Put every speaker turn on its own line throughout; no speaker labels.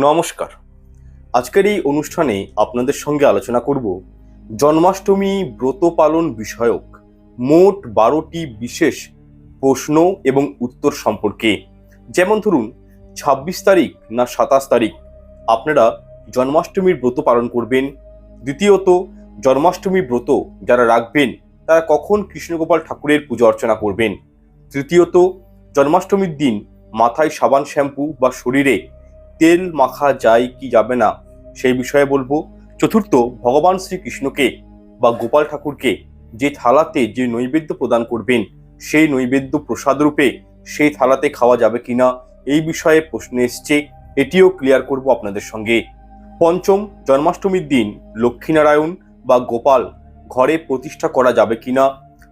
নমস্কার। আজকের এই অনুষ্ঠানে আপনাদের সঙ্গে আলোচনা করব জন্মাষ্টমী ব্রত পালন বিষয়ক মোট 12টি বিশেষ প্রশ্ন এবং উত্তর সম্পর্কে। যেমন ধরুন 26 তারিখ না 27 তারিখ আপনারা জন্মাষ্টমীর ব্রত পালন করবেন। দ্বিতীয়ত, জন্মাষ্টমী ব্রত যারা রাখবেন তারা কখন কৃষ্ণগোপাল ঠাকুরের পূজা অর্চনা করবেন। তৃতীয়ত, জন্মাষ্টমীর দিন মাথায় সাবান শ্যাম্পু বা শরীরে তেল মাখা যায় কি যাবে না সেই বিষয়ে বলবো। চতুর্থ, ভগবান শ্রীকৃষ্ণকে বা গোপাল ঠাকুরকে যে থালাতে যে নৈবেদ্য প্রদান করবেন সেই নৈবেদ্য প্রসাদ রূপে সেই থালাতে খাওয়া যাবে কিনা এই বিষয়ে প্রশ্ন এসছে, এটিও ক্লিয়ার করব আপনাদের সঙ্গে। পঞ্চম, জন্মাষ্টমীর দিন লক্ষ্মীনারায়ণ বা গোপাল ঘরে প্রতিষ্ঠা করা যাবে কিনা।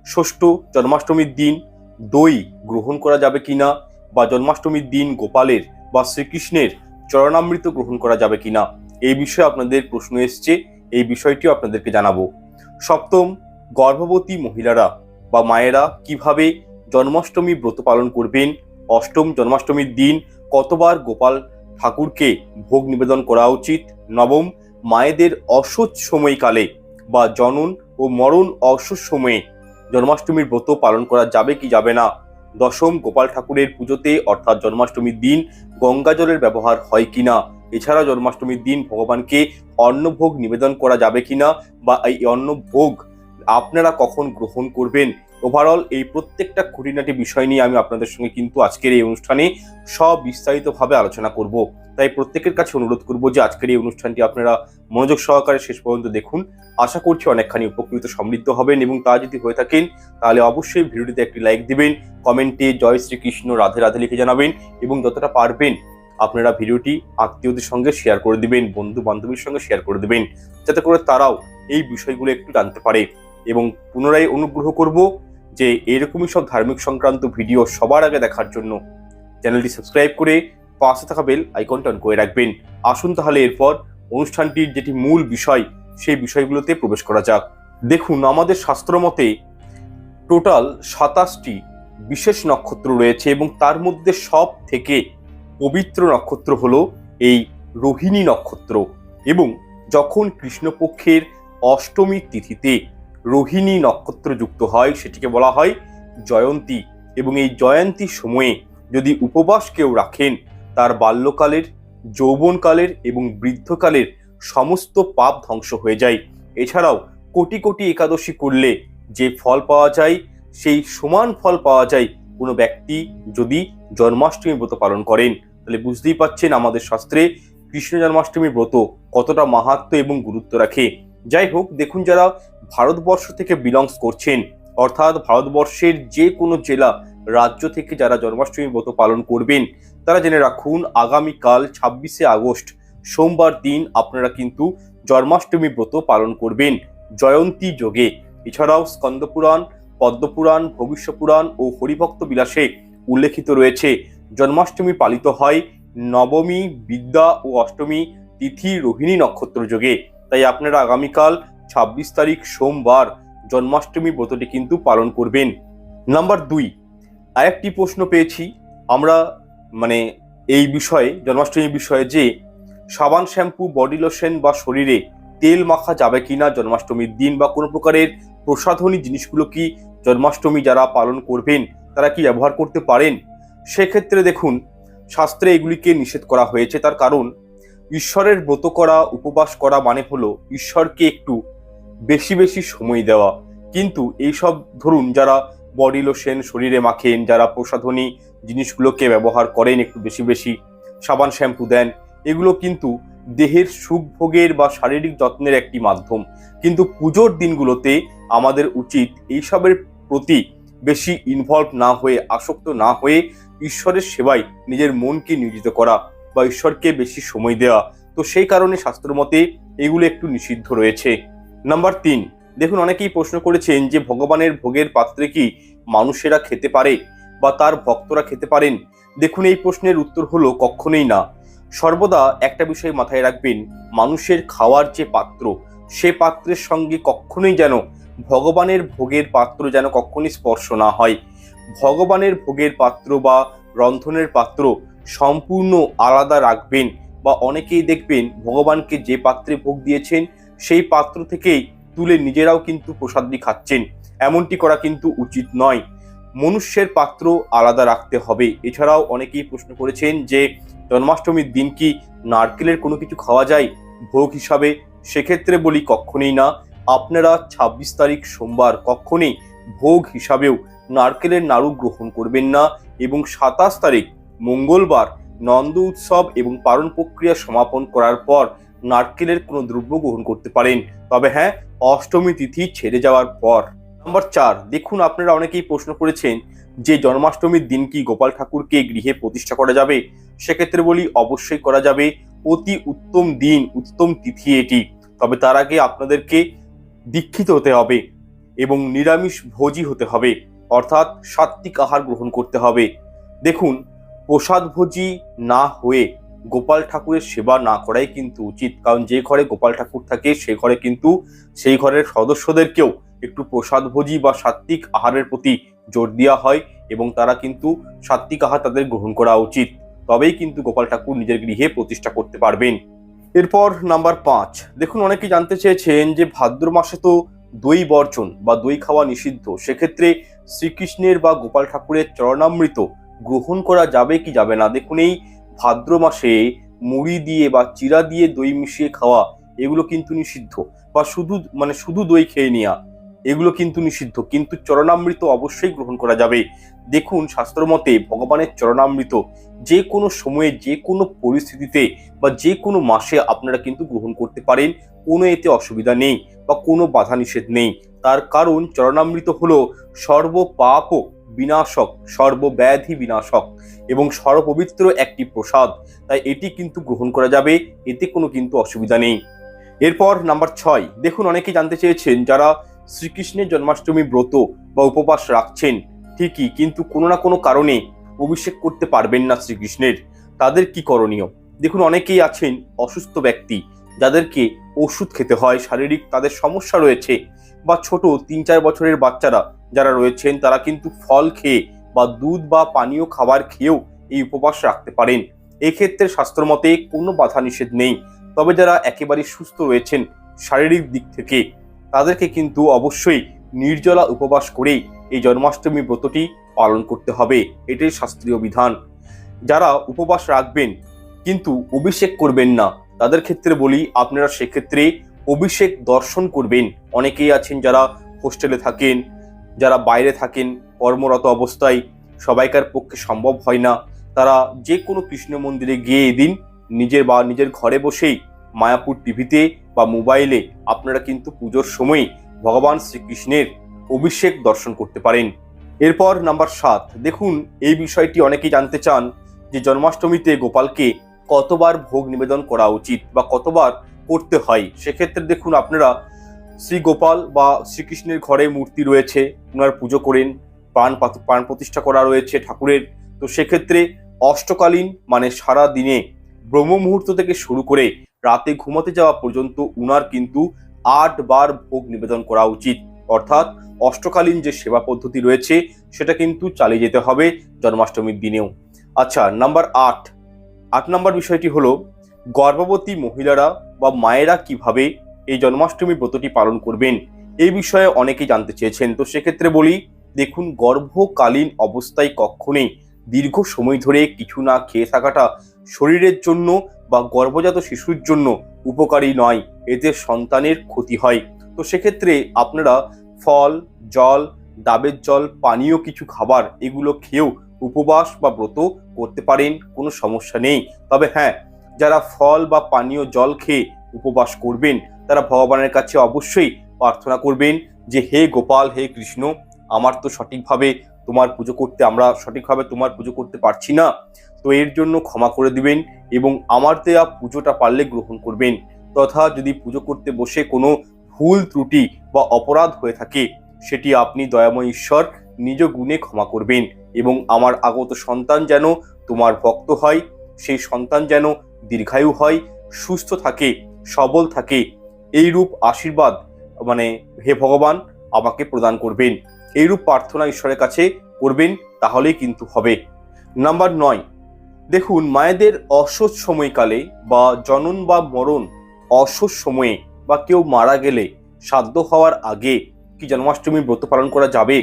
ষষ্ঠ, জন্মাষ্টমীর দিন দই গ্রহণ করা যাবে কিনা, বা জন্মাষ্টমীর দিন গোপালের বা শ্রীকৃষ্ণের চরণামৃত গ্রহণ করা যাবে কিনা এই বিষয়ে আপনাদের প্রশ্ন এসছে, এই বিষয়টিও আপনাদেরকে জানাবো। সপ্তম, গর্ভবতী মহিলারা বা মায়েরা কিভাবে জন্মাষ্টমী ব্রত পালন করবেন। অষ্টম, জন্মাষ্টমীর দিন কতবার গোপাল ঠাকুরকে ভোগ নিবেদন করা উচিত। নবম, মায়েদের অসহ্য সময়কালে বা জনন ও মরণ অসহ্য সময়ে জন্মাষ্টমীর ব্রত পালন করা যাবে কি যাবে না। দশম, গোপাল ঠাকুরের পুজোতে অর্থাৎ জন্মাষ্টমীর দিন গঙ্গা জলের ব্যবহার হয় কিনা। এছাড়া জন্মাষ্টমীর দিন ভগবানকে অন্নভোগ নিবেদন করা যাবে কিনা, বা এই অন্নভোগ আপনারা কখন গ্রহণ করবেন। ওভারঅল এই প্রত্যেকটা খুঁটিনাটি বিষয় নিয়ে আমি আপনাদের সঙ্গে কিন্তু আজকের এই অনুষ্ঠানে বিস্তারিতভাবে আলোচনা করব। তাই প্রত্যেকের কাছে অনুরোধ করব যে আজকের এই অনুষ্ঠানটি আপনারা মনোযোগ সহকারে শেষ পর্যন্ত দেখুন। আশা করছি অনেকখানি উপকৃত সমৃদ্ধ হবেন, এবং তা যদি হয়ে থাকেন তাহলে অবশ্যই ভিডিওটিতে একটি লাইক দিবেন, কমেন্টে জয় শ্রীকৃষ্ণ রাধে রাধে লিখে জানাবেন, এবং যতটা পারবেন আপনারা ভিডিওটি আত্মীয়দের সঙ্গে শেয়ার করে দিবেন, বন্ধু বান্ধবীর সঙ্গে শেয়ার করে দিবেন, যাতে করে তারাও এই বিষয়গুলো একটু জানতে পারে। এবং পুনরায় অনুগ্রহ করব যে এরকমই সব ধার্মিক সংক্রান্ত ভিডিও সবার আগে দেখার জন্য চ্যানেলটি সাবস্ক্রাইব করে পাশে থাকা বেল আইকনটা অন করে রাখবেন। আসুন তাহলে এরপর অনুষ্ঠানটির যেটি মূল বিষয় সেই বিষয়গুলোতে প্রবেশ করা যাক। দেখুন, আমাদের শাস্ত্র মতে টোটাল 27টি বিশেষ নক্ষত্র রয়েছে, এবং তার মধ্যে সব থেকে পবিত্র নক্ষত্র হলো এই রোহিণী নক্ষত্র। এবং যখন কৃষ্ণপক্ষের অষ্টমী তিথিতে রোহিণী নক্ষত্র যুক্ত হয় সেটিকে বলা হয় জয়ন্তী। এবং এই জয়ন্তীর সময়ে যদি উপবাস কেউ রাখেন তার বাল্যকালের, যৌবনকালের এবং বৃদ্ধকালের সমস্ত পাপ ধ্বংস হয়ে যায়। এছাড়াও কোটি কোটি একাদশী করলে যে ফল পাওয়া যায় সেই সমান ফল পাওয়া যায় কোনো ব্যক্তি যদি জন্মাষ্টমী ব্রত পালন করেন। তাহলে বুঝতেই পাচ্ছেন আমাদের শাস্ত্রে কৃষ্ণ জন্মাষ্টমী ব্রত কতটা মাহাত্ম্য এবং গুরুত্ব রাখে। যাই হোক, দেখুন, যারা ভারতবর্ষ থেকে বিলংস করছেন, অর্থাৎ ভারতবর্ষের যে কোনো জেলা রাজ্য থেকে যারা জন্মাষ্টমী ব্রত পালন করবেন তারা জেনে রাখুন আগামীকাল 26শে আগস্ট সোমবার দিন আপনারা কিন্তু জন্মাষ্টমী ব্রত পালন করবেন জয়ন্তী যোগে। এছাড়াও স্কন্দপুরাণ, পদ্মপুরাণ, ভবিষ্য পুরাণ ও হরিভক্ত বিলাসে উল্লেখিত রয়েছে জন্মাষ্টমী পালিত হয় নবমী, বিদ্যা ও অষ্টমী তিথি রোহিণী নক্ষত্র যোগে। তাই আপনারা আগামীকাল 26 তারিখ সোমবার জন্মাষ্টমী ব্রতটি কিন্তু পালন করবেন। নাম্বার 2, আরেকটি প্রশ্ন পেয়েছি আমরা এই বিষয়ে, জন্মাষ্টমী বিষয়ে, যে সাবান শ্যাম্পু, বডি লোশন বা শরীরে তেল মাখা যাবে কিনা জন্মাষ্টমীর দিন, বা কোনো প্রকারের প্রসাধনী জিনিসগুলো কি জন্মাষ্টমী যারা পালন করবেন তারা কি ব্যবহার করতে পারেন। সেক্ষেত্রে দেখুন, শাস্ত্রে এগুলিকে নিষেধ করা হয়েছে। তার কারণ ঈশ্বরের ব্রত করা, উপবাস করা মানে হলো ঈশ্বরকে একটু বেশি বেশি সময় দেওয়া। কিন্তু এইসব ধরুন যারা বডি লোশন শরীরে মাখেন, যারা প্রসাধনী জিনিসগুলোকে ব্যবহার করেন একটু বেশি বেশি, সাবান শ্যাম্পু দেন, এগুলো কিন্তু দেহের সুখ ভোগের বা শারীরিক যত্নের একটি মাধ্যম। কিন্তু পুজোর দিনগুলোতে আমাদের উচিত এইসবের প্রতি বেশি ইনভলভ না হয়ে, আসক্ত না হয়ে ঈশ্বরের সেবায় নিজের মনকে নিয়োজিত করা বা ঈশ্বরকে বেশি সময় দেওয়া। তো সেই কারণে শাস্ত্র মতে এগুলো একটু নিষিদ্ধ রয়েছে। নাম্বার 3, দেখুন, অনেকেই প্রশ্ন করেছেন যে ভগবানের ভোগের পাত্রে কি মানুষেরা খেতে পারে বা তার ভক্তরা খেতে পারেন। দেখুন, এই প্রশ্নের উত্তর হলো কখনোই না। সর্বদা একটা বিষয় মাথায় রাখবেন, মানুষের খাওয়ার যে পাত্র সে পাত্রের সঙ্গে কখনোই যেন ভগবানের ভোগের পাত্র যেন কখনোই স্পর্শ না হয়। ভগবানের ভোগের পাত্র বা রন্ধনের পাত্র সম্পূর্ণ আলাদা রাখবেন, বা অনেকেই দেখবেন ভগবানকে যে পাত্রে ভোগ দিয়েছেন সেই পাত্র থেকেই তুলে নিজেরাও কিন্তু প্রসাদটি খাচ্ছেন। এমনটি করা কিন্তু উচিত নয়। মনুষ্যের পাত্র আলাদা রাখতে হবে। এছাড়াও অনেকেই প্রশ্ন করেছেন যে জন্মাষ্টমীর দিন কি নারকেলের কোনো কিছু খাওয়া যায় ভোগ হিসাবে? সেক্ষেত্রে বলি কখনোই না। আপনারা 26 তারিখ সোমবার কখনোই ভোগ হিসাবেও নারকেলের নাড়ু গ্রহণ করবেন না, এবং 27 তারিখ মঙ্গলবার নন্দ উৎসব এবং পালন প্রক্রিয়া সমাপন করার পর নারকেলের কোনো দ্রব্য গ্রহণ করতে পারেন, তবে হ্যাঁ, অষ্টমী তিথি ছেড়ে যাওয়ার পর। নম্বর 4, দেখুন আপনারা অনেকেই প্রশ্ন করেছেন যে জন্মাষ্টমীর দিন কি গোপাল ঠাকুরকে গৃহে প্রতিষ্ঠা করা যাবে? সেক্ষেত্রে বলি অবশ্যই করা যাবে। অতি উত্তম দিন, উত্তম তিথি এটি। তবে তার আগে আপনাদেরকে দীক্ষিত হতে হবে এবং নিরামিষ ভোজী হতে হবে, অর্থাৎ সাত্ত্বিক আহার গ্রহণ করতে হবে। দেখুন, প্রসাদ ভোজী না হয়ে গোপাল ঠাকুরের সেবা না করাই কিন্তু উচিত, কারণ যে ঘরে গোপাল ঠাকুর থাকে সে ঘরে কিন্তু সেই ঘরের সদস্যদেরকেও একটু প্রসাদ ভোজী বা সাত্ত্বিক আহারের প্রতি জোর দেওয়া হয়, এবং তারা কিন্তু সাত্ত্বিক আহার তাদের গ্রহণ করা উচিত। তবেই কিন্তু গোপাল ঠাকুর নিজের গৃহে প্রতিষ্ঠা করতে পারবেন। এরপর নাম্বার 5, দেখুন অনেকেই জানতে চেয়েছেন যে ভাদ্র মাসে তো দই বর্জন বা দই খাওয়া নিষিদ্ধ, সেক্ষেত্রে শ্রীকৃষ্ণের বা গোপাল ঠাকুরের চরণামৃত গ্রহণ করা যাবে কি যাবে না? দেখুন, এই ভাদ্র মাসে মুড়ি দিয়ে বা চিড়া দিয়ে দই মিশিয়ে খাওয়া এগুলো কিন্তু নিষিদ্ধ, বা শুধু দই খেয়ে নেওয়া এগুলো কিন্তু নিষিদ্ধ, কিন্তু চরণামৃত অবশ্যই গ্রহণ করা যাবে। দেখুন, শাস্ত্র মতে ভগবানের চরণামৃত যে কোনো সময়ে যে কোনো পরিস্থিতিতে বা যে কোনো মাসে আপনারা কিন্তু গ্রহণ করতে পারেন, কোনো এতে অসুবিধা নেই বা কোনো বাধা নিষেধ নেই। তার কারণ চরণামৃত হলো সর্বপাপ বিনাশক, সর্বব্যাধি বিনাশক এবং সর্বপবিত্র একটি প্রসাদ, তাই এটি কিন্তু গ্রহণ করা যাবে, এতে কোনো কিন্তু অসুবিধা নেই। এরপর নাম্বার 6, দেখুন অনেকেই জানতে চেয়েছেন যারা শ্রীকৃষ্ণের জন্মাষ্টমী ব্রত বা উপবাস রাখছেন ঠিকই, কিন্তু কোনো না কোনো কারণে অভিষেক করতে পারবেন না শ্রীকৃষ্ণের, তাদের কি করণীয়? দেখুন, অনেকেই আছেন অসুস্থ ব্যক্তি যাদেরকে ওষুধ খেতে হয়, শারীরিক তাদের সমস্যা রয়েছে, বা ছোট 3-4 বছরের বাচ্চারা যারা রয়েছেন তারা কিন্তু ফল খেয়ে বা দুধ বা পানীয় খাবার খেয়েও এই উপবাস রাখতে পারেন। এক্ষেত্রে শাস্ত্রমতে কোনো বাধা নিষেধ নেই। তবে যারা একেবারে সুস্থ রয়েছেন শারীরিক দিক থেকে, তাদেরকে কিন্তু অবশ্যই নির্জলা উপবাস করেই এই জন্মাষ্টমী ব্রতটি পালন করতে হবে, এটাই শাস্ত্রীয় বিধান। যারা উপবাস রাখবেন কিন্তু অভিষেক করবেন না, তাদের ক্ষেত্রে বলি আপনারা সেক্ষেত্রে অভিষেক দর্শন করবেন। অনেকেই আছেন যারা হোস্টেলে থাকেন, যারা বাইরে থাকেন কর্মরত অবস্থায়, সবাইকার পক্ষে সম্ভব হয় না, তারা যে কোনো কৃষ্ণ মন্দিরে গিয়ে এদিন নিজের ঘরে বসেই মায়াপুর টিভিতে বা মোবাইলে আপনারা কিন্তু পুজোর সময় ভগবান শ্রীকৃষ্ণের অভিষেক দর্শন করতে পারেন। এরপর নাম্বার 7, দেখুন এই বিষয়টি অনেকেই জানতে চান যে জন্মাষ্টমীতে গোপালকে কতবার ভোগ নিবেদন করা উচিত বা কতবার করতে হয়। সেক্ষেত্রে দেখুন, আপনারা শ্রী গোপাল বা শ্রীকৃষ্ণের ঘরে মূর্তি রয়েছে, ওনার পুজো করেন, প্রাণ প্রতিষ্ঠা করা রয়েছে ঠাকুরের, তো সেক্ষেত্রে অষ্টকালীন মানে সারা দিনে ব্রহ্ম মুহূর্ত থেকে শুরু করে রাতে ঘুমাতে যাওয়া পর্যন্ত উনার কিন্তু 8 বার ভোগ নিবেদন করা উচিত। অর্থাৎ অষ্টকালীন যে সেবা পদ্ধতি রয়েছে সেটা কিন্তু চালিয়ে যেতে হবে জন্মাষ্টমীর দিনেও। আচ্ছা, নাম্বার 8 নম্বর বিষয়টি হলো গর্ভবতী মহিলারা বা মায়েরা কিভাবে এই জন্মাষ্টমী ব্রতটি পালন করবেন, এই বিষয়ে অনেকেই জানতে চেয়েছেন। তো সেক্ষেত্রে বলি, দেখুন, গর্ভকালীন অবস্থায় কখনোই দীর্ঘ সময় ধরে কিছু না খেয়ে থাকাটা শরীরের জন্য বা গর্ভজাত শিশুর জন্য উপকারী নয়, এতে সন্তানের ক্ষতি হয়। তো সেক্ষেত্রে আপনারা ফল, জল, ডাবের জল, পানীয় কিছু খাবার এগুলো খেয়েও উপবাস বা ব্রত করতে পারেন, কোনো সমস্যা নেই। তবে হ্যাঁ, যারা ফল বা পানীয় জল খেয়ে উপবাস করবেন তারা ভগবানের কাছে অবশ্যই প্রার্থনা করবেন যে হে গোপাল, হে কৃষ্ণ, আমরা সঠিকভাবে তোমার পুজো করতে পারছি না, তো এর জন্য ক্ষমা করে দিবেন এবং আমার দেয়া পুজোটা পারলে গ্রহণ করবেন। তথা যদি পুজো করতে বসে কোনো ভুল ত্রুটি বা অপরাধ হয়ে থাকে সেটি আপনি দয়াময় ঈশ্বর নিজ গুণে ক্ষমা করবেন, এবং আমার আগত সন্তান যেন তোমার ভক্ত হয়, সেই সন্তান যেন দীর্ঘায়ু হয়, সুস্থ থাকে, সবল থাকে, এইরূপ আশীর্বাদ হে ভগবান আমাকে প্রদান করবেন। এইরূপ প্রার্থনা ঈশ্বরের কাছে করবেন, তাহলেই কিন্তু হবে। নাম্বার 9, দেখুন, মায়েদের অসহ্য সময়কালে বা জনন বা মরণ অসহ্য সময়ে বা কেউ মারা গেলে শ্রাদ্ধ হওয়ার আগে কি জন্মাষ্টমী ব্রত পালন করা যাবে?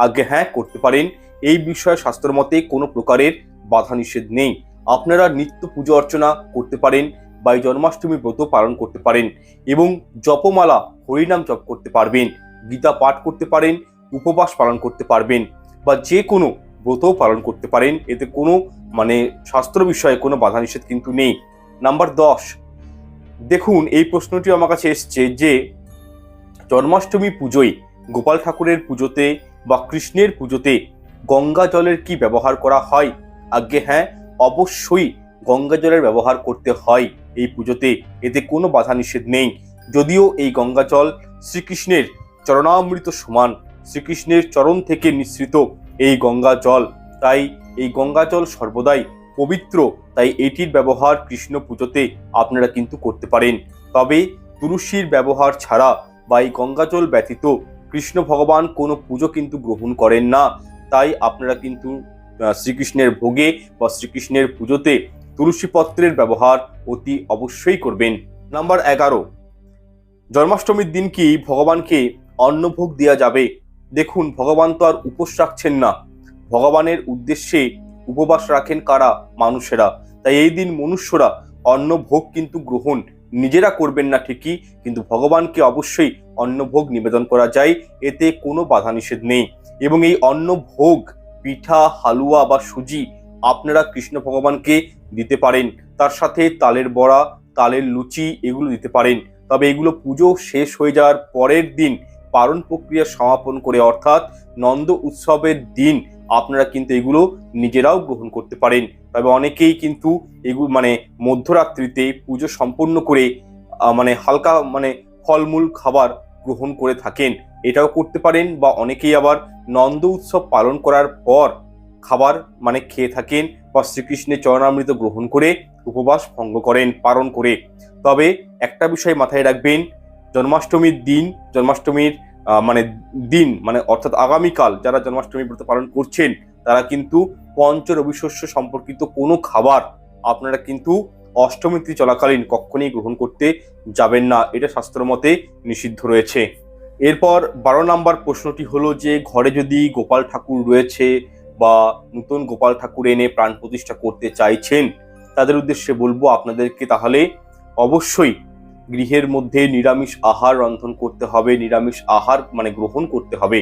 আগে হ্যাঁ, করতে পারেন। এই বিষয়ে শাস্ত্র মতে কোনো প্রকারের বাধা নিষেধ নেই। আপনারা নিত্য পুজো অর্চনা করতে পারেন বা এই জন্মাষ্টমী ব্রত পালন করতে পারেন এবং জপমালা হরিনাম জপ করতে পারবেন, গীতা পাঠ করতে পারেন, উপবাস পালন করতে পারবেন বা যে কোনো ব্রতও পালন করতে পারেন। এতে কোনো শাস্ত্র বিষয়ে কোনো বাধা নিষেধ কিন্তু নেই। নাম্বার 10, দেখুন এই প্রশ্নটি আমার কাছে এসছে যে জন্মাষ্টমী পুজোয় গোপাল ঠাকুরের পুজোতে বা কৃষ্ণের পুজোতে গঙ্গা জলের কি ব্যবহার করা হয়? আগে হ্যাঁ, অবশ্যই গঙ্গা জলের ব্যবহার করতে হয় এই পুজোতে। এতে কোনো বাধা নিষেধ নেই। যদিও এই গঙ্গা জল শ্রীকৃষ্ণের চরণামৃত সমান, শ্রীকৃষ্ণের চরণ থেকে নিঃসৃত এই গঙ্গা জল, তাই এই গঙ্গা জল সর্বদাই পবিত্র, তাই এটির ব্যবহার কৃষ্ণ পুজোতে আপনারা কিন্তু করতে পারেন। তবে তুলসীর ব্যবহার ছাড়া বা এই গঙ্গা জল ব্যতীত কৃষ্ণ ভগবান কোনো পুজো কিন্তু গ্রহণ করেন না। তাই আপনারা কিন্তু শ্রীকৃষ্ণের ভোগে বা শ্রীকৃষ্ণের পুজোতে তুলসী পত্রের ব্যবহার অতি অবশ্যই করবেন। নাম্বার 11, জন্মাষ্টমীর দিন কি ভগবানকে অন্নভোগ দেওয়া যাবে? দেখুন, ভগবান তো আর উপোস রাখছেন না, ভগবানের উদ্দেশ্যে উপবাস রাখেন কারা? মানুষেরা। তাই এই দিন মনুষ্যরা অন্নভোগ কিন্তু গ্রহণ নিজেরা করবেন না ঠিকই, কিন্তু ভগবানকে অবশ্যই অন্নভোগ নিবেদন করা যায়, এতে কোনো বাধা নিষেধ নেই। এবং এই অন্নভোগ পিঠা, হালুয়া বা সুজি আপনারা কৃষ্ণ ভগবানকে দিতে পারেন। তার সাথে তালের বড়া, তালের লুচি এগুলো দিতে পারেন। তবে এগুলো পুজো শেষ হয়ে যাওয়ার পরের দিন পারণ প্রক্রিয়া সমাপন করে, অর্থাৎ নন্দ উৎসবের দিন আপনারা কিন্তু এগুলো নিজেরাও গ্রহণ করতে পারেন। তবে অনেকেই কিন্তু এগুলো মধ্যরাত্রিতে পুজো সম্পন্ন করে হালকা ফলমূল খাবার গ্রহণ করে থাকেন, এটাও করতে পারেন। বা অনেকেই আবার নন্দ উৎসব পালন করার পর খাবার খেয়ে থাকেন বা শ্রীকৃষ্ণের চরণামৃত গ্রহণ করে উপবাস ভঙ্গ করেন পালন করে। তবে একটা বিষয় মাথায় রাখবেন, জন্মাষ্টমীর দিন অর্থাৎ আগামীকাল যারা জন্মাষ্টমী ব্রত পালন করছেন তারা কিন্তু পঞ্চ রবি শস্য সম্পর্কিত কোনো খাবার আপনারা কিন্তু অষ্টমী তিথি চলাকালীন কখনই গ্রহণ করতে যাবেন না, এটা শাস্ত্র মতে নিষিদ্ধ রয়েছে। এরপর 12 নম্বর প্রশ্নটি হলো যে ঘরে যদি গোপাল ঠাকুর রয়েছে বা নতুন গোপাল ঠাকুর এনে প্রাণ প্রতিষ্ঠা করতে চাইছেন, তাদের উদ্দেশ্যে বলবো আপনাদেরকে তাহলে অবশ্যই গৃহের মধ্যে নিরামিষ আহার রন্ধন করতে হবে, নিরামিষ আহার গ্রহণ করতে হবে।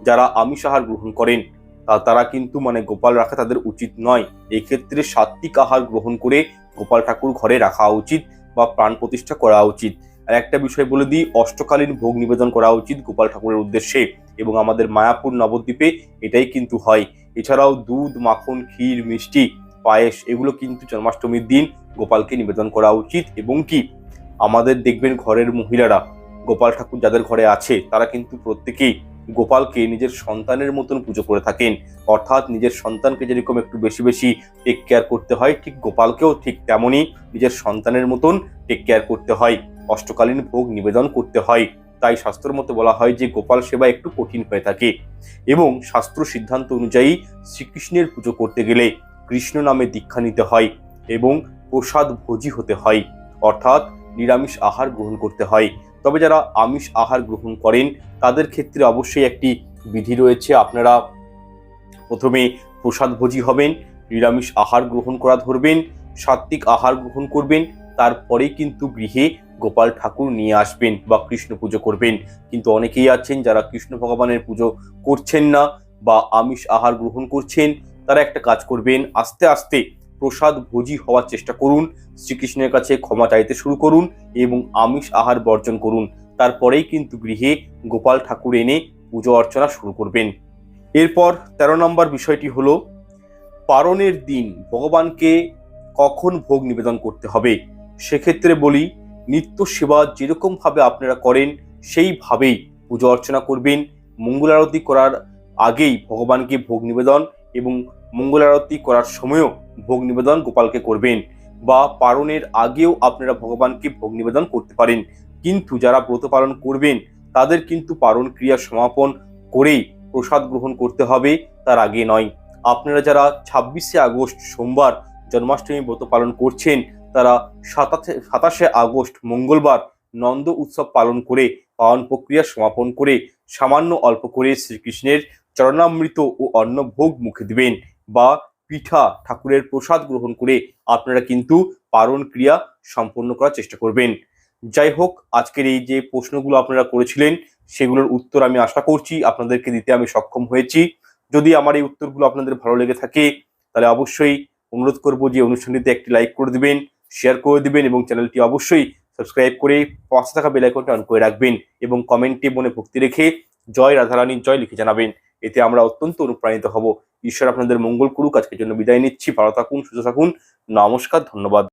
যারা আমিষ আহার গ্রহণ করেন তারা কিন্তু গোপাল রাখা তাদের উচিত নয়। এক্ষেত্রে সাত্বিক আহার গ্রহণ করে গোপাল ঠাকুর ঘরে রাখা উচিত বা প্রাণ প্রতিষ্ঠা করা উচিত। আর একটা বিষয় বলে দিই, অষ্টকালীন ভোগ নিবেদন করা উচিত গোপাল ঠাকুরের উদ্দেশ্যে, এবং আমাদের মায়াপুর নবদ্বীপে এটাই কিন্তু হয়। এছাড়াও দুধ, মাখন, ক্ষীর, মিষ্টি, পায়েস এগুলো কিন্তু জন্মাষ্টমীর দিন গোপালকে নিবেদন করা উচিত। এবং কি আমাদের দেখবেন ঘরের মহিলারা গোপাল ঠাকুর যাদের ঘরে আছে তারা কিন্তু প্রত্যেকেই গোপালকে নিজের সন্তানের মতন পুজো করে থাকেন। অর্থাৎ নিজের সন্তানকে যেরকম একটু বেশি বেশি টেক কেয়ার করতে হয়, ঠিক গোপালকেও ঠিক তেমনই নিজের সন্তানের মতন টেক কেয়ার করতে হয়, অষ্টকালীন ভোগ নিবেদন করতে হয়। তাই শাস্ত্র মতে বলা হয় যে গোপাল সেবা একটু কঠিন হয়ে থাকে, এবং শাস্ত্র সিদ্ধান্ত অনুযায়ী শ্রীকৃষ্ণের পুজো করতে গেলে কৃষ্ণ নামে দীক্ষা নিতে হয় এবং প্রসাদ ভোজী হতে হয়, অর্থাৎ নিরামিষ আহার গ্রহণ করতে হয়। তবে যারা আমিষ আহার গ্রহণ করেন তাদের ক্ষেত্রে অবশ্যই একটি বিধি রয়েছে। আপনারা প্রথমে প্রসাদ ভোজী হবেন, নিরামিষ আহার গ্রহণ করা ধরবেন, সাত্বিক আহার গ্রহণ করবেন, তারপরে কিন্তু গৃহে গোপাল ঠাকুর নিয়ে আসবেন বা কৃষ্ণ পুজো করবেন। কিন্তু অনেকেই আছেন যারা কৃষ্ণ ভগবানের পুজো করছেন না বা আমিষ আহার গ্রহণ করছেন, তারা একটা কাজ করবেন, আস্তে আস্তে প্রসাদ ভোজী হওয়ার চেষ্টা করুন, শ্রীকৃষ্ণের কাছে ক্ষমা চাইতে শুরু করুন এবং আমিষ আহার বর্জন করুন। তারপরেই কিন্তু গৃহে গোপাল ঠাকুর এনে পুজো অর্চনা শুরু করবেন। এরপর 13 নম্বর বিষয়টি হলো পারণের দিন ভগবানকে কখন ভোগ নিবেদন করতে হবে। সেক্ষেত্রে বলি, নিত্য সেবা যেরকম ভাবে আপনারা করেন সেইভাবেই পুজো অর্চনা করবেন। মঙ্গল আরতি করার আগেই ভগবানকে ভোগ নিবেদন এবং মঙ্গল আরতি করার সময়ও ভোগ নিবেদন গোপালকে করবেন, বা পারণের আগেও আপনারা ভগবানকে ভোগ নিবেদন করতে পারেন। কিন্তু যারা ব্রত পালন করবেন তাদের কিন্তু পারণ ক্রিয়া সমাপন করেই প্রসাদ গ্রহণ করতে হবে, তার আগে নয়। আপনারা যারা 26শে আগস্ট সোমবার জন্মাষ্টমী ব্রত পালন করছেন তারা 27শে আগস্ট মঙ্গলবার নন্দ উৎসব পালন করে পাওয়ান প্রক্রিয়া সমাপন করে সামান্য অল্প করে শ্রীকৃষ্ণের চরণামৃত ও অন্নভোগ মুখে দিবেন বা পিঠা ঠাকুরের প্রসাদ গ্রহণ করে আপনারা কিন্তু পালন ক্রিয়া সম্পন্ন করার চেষ্টা করবেন। যাই হোক, আজকের এই যে প্রশ্নগুলো আপনারা করেছিলেন সেগুলোর উত্তর আমি আশা করছি আপনাদেরকে দিতে আমি সক্ষম হয়েছি। যদি আমার এই উত্তরগুলো আপনাদের ভালো লেগে থাকে তাহলে অবশ্যই অনুরোধ করব যে অনুষ্ঠানটিতে একটি লাইক করে দিবেন, শেয়ার করে দিবেন এবং চ্যানেলটি অবশ্যই সাবস্ক্রাইব করে পাশে থাকা বেল আইকনটি অন করে রাখবেন এবং কমেন্টে মনে ভক্তি রেখে জয় রাধারানীর জয় লিখে জানাবেন। এতে আমরা অত্যন্ত অনুপ্রাণিত হব। ঈশ্বর আপনাদের মঙ্গল করুক। আজকের জন্য বিদায় নিচ্ছি। ভালো থাকুন, সুস্থ থাকুন। নমস্কার, ধন্যবাদ।